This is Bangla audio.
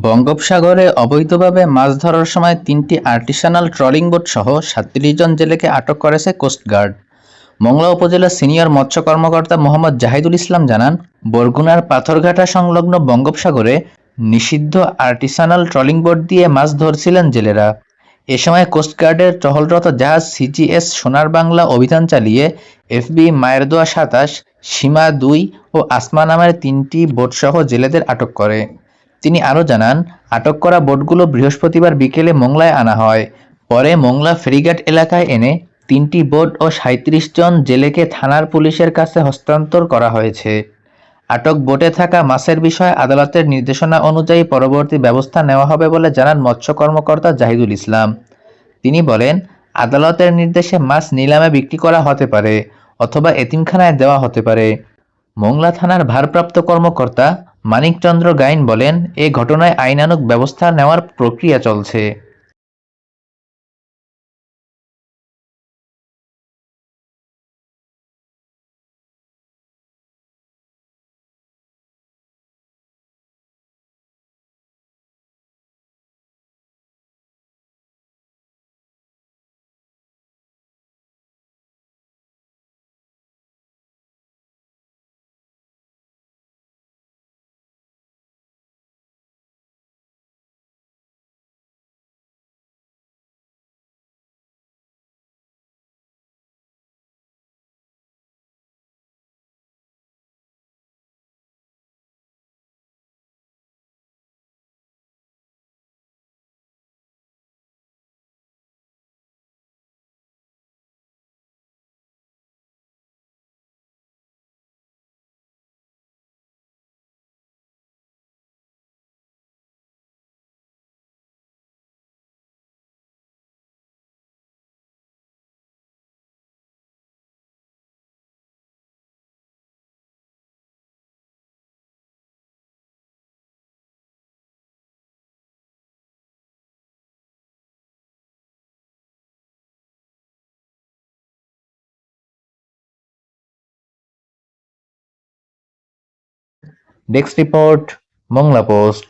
বঙ্গোপসাগরে অবৈধভাবে মাছ ধরার সময় ৩টি আর্টিসানাল ট্রলিং বোট সহ ৩৭ জন জেলেকে আটক করেছে কোস্টগার্ড। মংলা উপজেলার সিনিয়র মৎস্য কর্মকর্তা মোহাম্মদ জাহিদুল ইসলাম জানান, বরগুনার পাথরঘাটা সংলগ্ন বঙ্গোপসাগরে নিষিদ্ধ আর্টিসানাল ট্রলিং বোট দিয়ে মাছ ধরছিলেন জেলেরা। এ সময় কোস্টগার্ডের টহলরত জাহাজ সিজিএস সোনার বাংলা অভিযান চালিয়ে এফবি মায়ের দোয়া ২৭, সীমা ২ ও আসমা নামের ৩টি বোটসহ জেলেদের আটক করে। তিনি আরও জানান, আটক করা বোটগুলো বৃহস্পতিবার বিকেলে মোংলায় আনা হয়। পরে মোংলা ফেরিঘাট এলাকায় এনে ৩টি বোট ও ৩৭ জন জেলেকে থানার পুলিশের কাছে হস্তান্তর করা হয়েছে। আটক বোটে থাকা মাছের বিষয়ে আদালতের নির্দেশনা অনুযায়ী পরবর্তী ব্যবস্থা নেওয়া হবে বলে জানান মৎস্য কর্মকর্তা জাহিদুল ইসলাম। তিনি বলেন, আদালতের নির্দেশে মাছ নিলামে বিক্রি করা হতে পারে অথবা এতিমখানায় দেওয়া হতে পারে। মোংলা থানার ভারপ্রাপ্ত কর্মকর্তা মানিকচন্দ্র গাইন বলেন, এ ঘটনায় আইনানুগ ব্যবস্থা নেওয়ার প্রক্রিয়া চলছে। Desk report, Mongla post.